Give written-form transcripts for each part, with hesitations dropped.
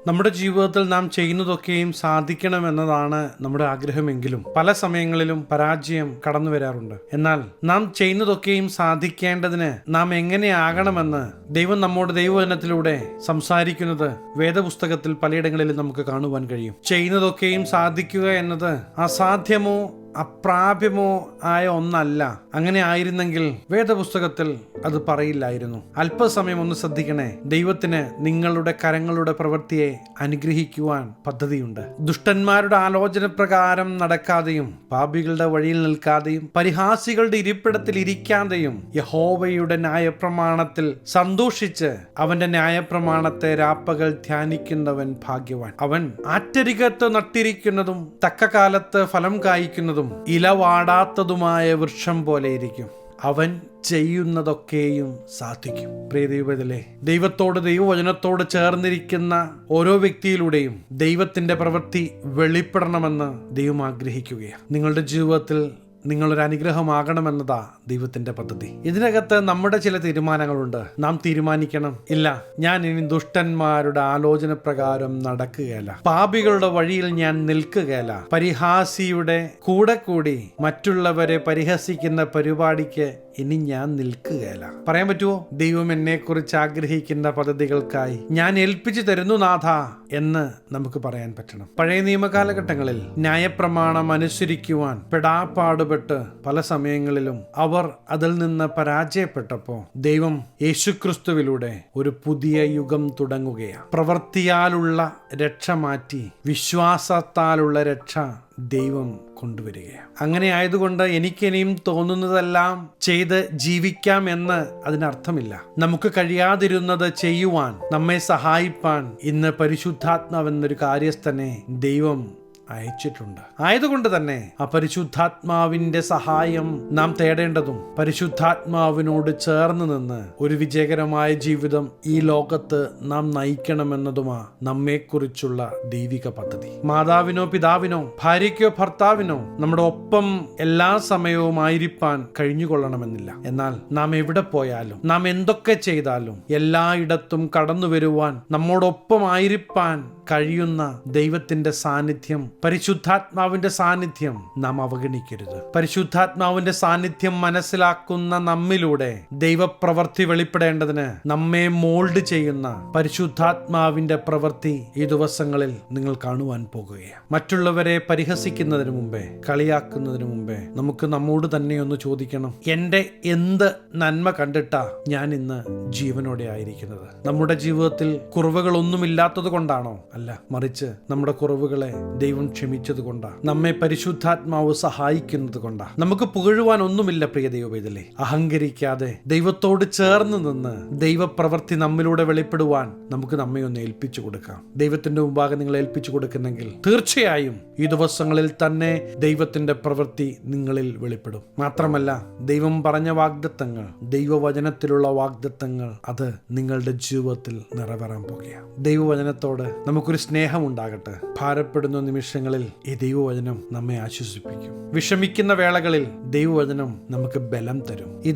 നമ്മുടെ ജീവിതത്തിൽ നാം ചെയ്യുന്നതൊക്കെയും സാധിക്കണമെന്നതാണ് നമ്മുടെ ആഗ്രഹമെങ്കിലും പല സമയങ്ങളിലും പരാജയം കടന്നു വരാറുണ്ട്. എന്നാൽ നാം ചെയ്യുന്നതൊക്കെയും സാധിക്കേണ്ടതിന് നാം എങ്ങനെയാകണമെന്ന് ദൈവം നമ്മോട് ദൈവവചനത്തിലൂടെ സംസാരിക്കുന്നത് വേദപുസ്തകത്തിൽ പലയിടങ്ങളിലും നമുക്ക് കാണുവാൻ കഴിയും. ചെയ്യുന്നതൊക്കെയും സാധിക്കുക എന്നത് അസാധ്യമോ അപ്രാപ്യമോ ആയ ഒന്നല്ല. അങ്ങനെ ആയിരുന്നെങ്കിൽ വേദപുസ്തകത്തിൽ അത് പറയില്ലായിരുന്നു. അല്പസമയം ഒന്ന് ശ്രദ്ധിക്കണേ. ദൈവത്തിന് നിങ്ങളുടെ കരങ്ങളുടെ പ്രവൃത്തിയെ അനുഗ്രഹിക്കുവാൻ പദ്ധതിയുണ്ട്. ദുഷ്ടന്മാരുടെ ആലോചന പ്രകാരം നടക്കാതെയും പാപികളുടെ വഴിയിൽ നിൽക്കാതെയും പരിഹാസികളുടെ ഇരിപ്പിടത്തിൽ ഇരിക്കാതെയും യഹോവയുടെ ന്യായപ്രമാണത്തിൽ സന്തോഷിച്ച് അവന്റെ ന്യായപ്രമാണത്തെ രാപ്പകൽ ധ്യാനിക്കുന്നവൻ ഭാഗ്യവാൻ. അവൻ ആറ്റരികത്ത് നട്ടിരിക്കുന്നതും തക്ക കാലത്ത് ഫലം കായ്ക്കുന്നതും ഇലവാടാത്തതുമായ വൃക്ഷം പോലെയിരിക്കും. അവൻ ചെയ്യുന്നതൊക്കെയും സാധിക്കും. പ്രിയ ദൈവത്തിലെ ദൈവത്തോട് ദൈവവചനത്തോട് ചേർന്നിരിക്കുന്ന ഓരോ വ്യക്തിയിലൂടെയും ദൈവത്തിന്റെ പ്രവൃത്തി വെളിപ്പെടണമെന്ന് ദൈവം ആഗ്രഹിക്കുകയാണ്. നിങ്ങളുടെ ജീവിതത്തിൽ നിങ്ങളൊരു അനുഗ്രഹമാകണമെന്നതാ ദൈവത്തിന്റെ പദ്ധതി. ഇതിനകത്ത് നമ്മുടെ ചില തീരുമാനങ്ങളുണ്ട്. നാം തീരുമാനിക്കണം, ഇല്ല, ഞാൻ ഇനി ദുഷ്ടന്മാരുടെ ആലോചന പ്രകാരം നടക്കുകയല്ല, പാപികളുടെ വഴിയിൽ ഞാൻ നിൽക്കുകയല്ല, പരിഹാസിയുടെ കൂടെ കൂടി മറ്റുള്ളവരെ പരിഹസിക്കുന്ന പരിപാടിക്ക് ഇനി ഞാൻ നിൽക്കുകയല്ല. പറയാൻ പറ്റുമോ? ദൈവം എന്നെ കുറിച്ച് ആഗ്രഹിക്കുന്ന പദ്ധതികൾക്കായി ഞാൻ ഏൽപ്പിച്ചു തരുന്നു നാഥ എന്ന് നമുക്ക് പറയാൻ പറ്റണം. പഴയ നിയമകാലഘട്ടങ്ങളിൽ ന്യായപ്രമാണം അനുസരിക്കുവാൻ പെടാപ്പാടുപെട്ട് പല സമയങ്ങളിലും അവർ അതിൽ നിന്ന് പരാജയപ്പെട്ടപ്പോൾ ദൈവം യേശുക്രിസ്തുവിലൂടെ ഒരു പുതിയ യുഗം തുടങ്ങുകയാണ്. പ്രവൃത്തിയാലുള്ള രക്ഷ മാറ്റി വിശ്വാസത്താലുള്ള രക്ഷ ദൈവം കൊണ്ടുവരികയാണ്. അങ്ങനെ ആയതുകൊണ്ട് എനിക്കിനിയും തോന്നുന്നതെല്ലാം ചെയ്ത് ജീവിക്കാം എന്ന് അതിനർത്ഥമില്ല. നമുക്ക് കഴിയാതിരുന്നത് ചെയ്യുവാൻ നമ്മെ സഹായിപ്പാൻ ഇന്ന് പരിശുദ്ധാത്മാവെന്നൊരു കാര്യസ്ഥനെ ദൈവം അയച്ചിട്ടുണ്ട്. ആയതുകൊണ്ട് തന്നെ ആ പരിശുദ്ധാത്മാവിന്റെ സഹായം നാം തേടേണ്ടതും പരിശുദ്ധാത്മാവിനോട് ചേർന്ന് നിന്ന് ഒരു വിജയകരമായ ജീവിതം ഈ ലോകത്ത് നാം നയിക്കണമെന്നതുമാ നമ്മെക്കുറിച്ചുള്ള ദൈവിക പദ്ധതി. മാതാവിനോ പിതാവിനോ ഭാര്യയ്ക്കോ ഭർത്താവിനോ നമ്മുടെ ഒപ്പം എല്ലാ സമയവും ആയിരിക്കാൻ കഴിഞ്ഞുകൊള്ളണമെന്നില്ല. എന്നാൽ നാം എവിടെ പോയാലും നാം എന്തൊക്കെ ചെയ്താലും എല്ലായിടത്തും കടന്നു വരുവാൻ നമ്മോടൊപ്പം ആയിരിക്കാൻ കഴിയുന്ന ദൈവത്തിന്റെ സാന്നിധ്യം, പരിശുദ്ധാത്മാവിന്റെ സാന്നിധ്യം നാം അവഗണിക്കരുത്. പരിശുദ്ധാത്മാവിന്റെ സാന്നിധ്യം മനസ്സിലാക്കുന്ന നമ്മിലൂടെ ദൈവപ്രവൃത്തി വെളിപ്പെടേണ്ടതിന് നമ്മെ മോൾഡ് ചെയ്യുന്ന പരിശുദ്ധാത്മാവിന്റെ പ്രവൃത്തി ഈ ദിവസങ്ങളിൽ നിങ്ങൾ കാണുവാൻ പോകുകയാണ്. മറ്റുള്ളവരെ പരിഹസിക്കുന്നതിന് മുമ്പേ, കളിയാക്കുന്നതിന് മുമ്പേ നമുക്ക് നമ്മോട് തന്നെ ഒന്ന് ചോദിക്കണം, എന്റെ എന്ത് നന്മ കണ്ടിട്ടാ ഞാൻ ഇന്ന് ജീവനോടെ ആയിരിക്കുന്നത്? നമ്മുടെ ജീവിതത്തിൽ കുറവുകളൊന്നുമില്ലാത്തത് കൊണ്ടാണോ? അല്ല, മറിച്ച് നമ്മുടെ കുറവുകളെ ദൈവം ക്ഷമിച്ചത് കൊണ്ടാണ്, നമ്മെ പരിശുദ്ധാത്മാവ് സഹായിക്കുന്നത് കൊണ്ടാണ്. നമുക്ക് പുകഴുവാൻ ഒന്നുമില്ല പ്രിയ ദൈവവേദലേ. അഹങ്കരിക്കാതെ ദൈവത്തോട് ചേർന്ന് നിന്ന് ദൈവപ്രവൃത്തി നമ്മിലൂടെ വെളിപ്പെടുവാൻ നമുക്ക് നമ്മെ ഒന്ന് ഏൽപ്പിച്ചു കൊടുക്കാം. ദൈവത്തിന്റെ മുമ്പാകെ നിങ്ങൾ ഏൽപ്പിച്ചു കൊടുക്കുന്നെങ്കിൽ തീർച്ചയായും ഈ ദിവസങ്ങളിൽ തന്നെ ദൈവത്തിന്റെ പ്രവൃത്തി നിങ്ങളിൽ വെളിപ്പെടും. മാത്രമല്ല, ദൈവം പറഞ്ഞ വാഗ്ദത്തങ്ങൾ, ദൈവവചനത്തിലുള്ള വാഗ്ദത്തങ്ങൾ, അത് നിങ്ങളുടെ ജീവിതത്തിൽ നിറവേറാൻ പോകുകയാണ്. ദൈവവചനത്തോട് നമുക്കൊരു സ്നേഹം ഉണ്ടാകട്ടെ. ഭാരപ്പെടുന്ന നിമിഷങ്ങളിൽ ഈ ദൈവവചനം നമ്മെ ആശ്വസിപ്പിക്കും. വിഷമിക്കുന്ന വേളകളിൽ ദൈവവചനം നമുക്ക് ബലം തരും. ഈ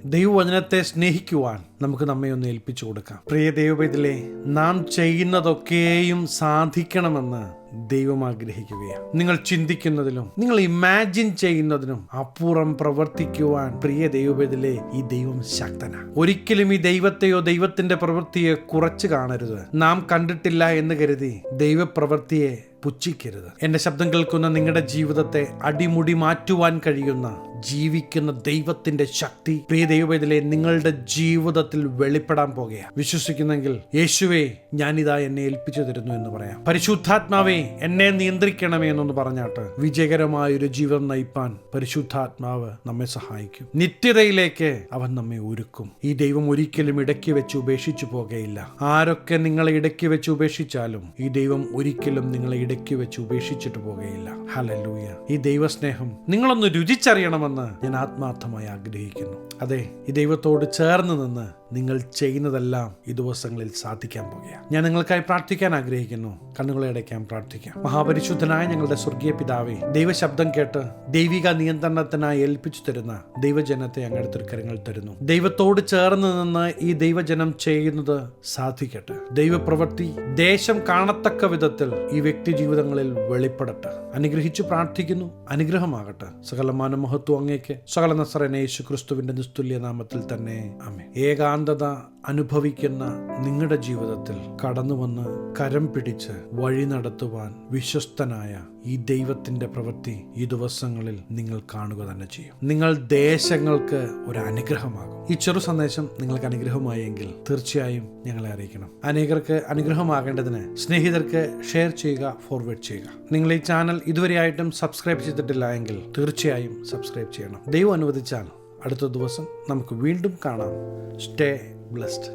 ദൈവവചനത്തെ സ്നേഹിക്കുവാൻ നമുക്ക് നമ്മെ ഒന്ന് ഏൽപ്പിച്ചു കൊടുക്കാം. പ്രിയ ദൈവവേദലേ, നാം ചെയ്യുന്നതൊക്കെയും സാധിക്കണമെന്ന് ദൈവം ആഗ്രഹിക്കുകയാണ്. നിങ്ങൾ ചിന്തിക്കുന്നതിലും നിങ്ങൾ ഇമാജിൻ ചെയ്യുന്നതിനും അപ്പുറം പ്രവർത്തിക്കുവാൻ പ്രിയ ദൈവവേദലേ ഈ ദൈവം ശക്തനാണ്. ഒരിക്കലും ഈ ദൈവത്തെയോ ദൈവത്തിന്റെ പ്രവൃത്തിയെ കുറച്ച് കാണരുത്. നാം കണ്ടിട്ടില്ല എന്ന് കരുതി ദൈവപ്രവൃത്തിയെ പുച്ഛിക്കരുത്. എന്റെ ശബ്ദം കേൾക്കുന്ന നിങ്ങളുടെ ജീവിതത്തെ അടിമുടി മാറ്റുവാൻ കഴിയുന്ന ജീവിക്കുന്ന ദൈവത്തിന്റെ ശക്തി പ്രിയ ദൈവവേദലേ നിങ്ങളുടെ ജീവിതത്തിൽ വെളിപ്പെടാൻ പോകുകയാണ്. വിശ്വസിക്കുന്നെങ്കിൽ യേശുവേ, ഞാനിതാ എന്നെ ഏൽപ്പിച്ചു തരുന്നു എന്ന് പറയാം. പരിശുദ്ധാത്മാവേ, എന്നെ നിയന്ത്രിക്കണമേ എന്നൊന്ന് പറഞ്ഞാട്ട് വിജയകരമായൊരു ജീവിതം നയിപ്പാൻ പരിശുദ്ധാത്മാവ് നമ്മെ സഹായിക്കും. നിത്യതയിലേക്ക് അവൻ നമ്മെ ഒരുക്കും. ഈ ദൈവം ഒരിക്കലും ഇടയ്ക്ക് വെച്ച് ഉപേക്ഷിച്ചു പോകുകയില്ല. ആരൊക്കെ നിങ്ങളെ ഇടയ്ക്ക് വെച്ച് ഉപേക്ഷിച്ചാലും ഈ ദൈവം ഒരിക്കലും നിങ്ങളെ ഇടയ്ക്ക് വെച്ച് ഉപേക്ഷിച്ചിട്ട് പോകുകയില്ല. ഹല്ലേലൂയ. ഈ ദൈവസ്നേഹം നിങ്ങളൊന്ന് രുചിച്ചറിയണമെന്ന് ചെയ്യണമെന്ന് ഞാൻ ആത്മാർത്ഥമായി ആഗ്രഹിക്കുന്നു. അതെ, ഈ ദൈവത്തോട് ചേർന്ന് നിന്ന് നിങ്ങൾ ചെയ്യുന്നതെല്ലാം ഈ ദിവസങ്ങളിൽ സാധിക്കാൻ പോകുകയാണ്. ഞാൻ നിങ്ങൾക്കായി പ്രാർത്ഥിക്കാൻ ആഗ്രഹിക്കുന്നു. കണ്ണുകളെ അടയ്ക്കാൻ പ്രാർത്ഥിക്കാം. മഹാപരിശുദ്ധനായ ഞങ്ങളുടെ സ്വർഗീയ പിതാവേ, ദൈവശബ്ദം കേട്ട് ദൈവിക നിയന്ത്രണത്തിനായി ഏൽപ്പിച്ചു തരുന്ന ദൈവജനത്തെ അങ്ങയുടെ തൃക്കരങ്ങൾ തരുന്നു. ദൈവത്തോട് ചേർന്ന് നിന്ന് ഈ ദൈവജനം ചെയ്യുന്നത് സാധിക്കട്ടെ. ദൈവപ്രവൃത്തി ദേശം കാണത്തക്ക വിധത്തിൽ ഈ വ്യക്തി ജീവിതങ്ങളിൽ വെളിപ്പെടട്ടെ. അനുഗ്രഹിച്ചു പ്രാർത്ഥിക്കുന്നു. അനുഗ്രഹമാകട്ടെ. സകലമാന മഹത്വം അങ്ങേക്ക്. സകല നസറേനായ യേശു ക്രിസ്തുവിന്റെ നിസ്തുല്യ നാമത്തിൽ തന്നെ ആമേൻ. ഏകാന്തത അനുഭവിക്കുന്ന നിങ്ങളുടെ ജീവിതത്തിൽ കടന്നു വന്ന് കരം പിടിച്ച് വഴി നടത്തുവാൻ വിശ്വസ്തനായ ഈ ദൈവത്തിന്റെ പ്രവൃത്തി ഈ ദിവസങ്ങളിൽ നിങ്ങൾ കാണുക തന്നെ ചെയ്യും. നിങ്ങൾ ദേശങ്ങൾക്ക് ഒരു അനുഗ്രഹമാകും. ഈ ചെറു സന്ദേശം നിങ്ങൾക്ക് അനുഗ്രഹമായെങ്കിൽ തീർച്ചയായും ഞങ്ങളെ അറിയിക്കണം. അനേകർക്ക് അനുഗ്രഹമാകേണ്ടതിന് സ്നേഹിതർക്ക് ഷെയർ ചെയ്യുക, ഫോർവേഡ് ചെയ്യുക. നിങ്ങൾ ഈ ചാനൽ ഇതുവരെയായിട്ടും സബ്സ്ക്രൈബ് ചെയ്തിട്ടില്ല എങ്കിൽ തീർച്ചയായും സബ്സ്ക്രൈബ് ചെയ്യണം. ദൈവം അനുവദിച്ചാൽ അടുത്ത ദിവസം നമുക്ക് വീണ്ടും കാണാം. Stay blessed.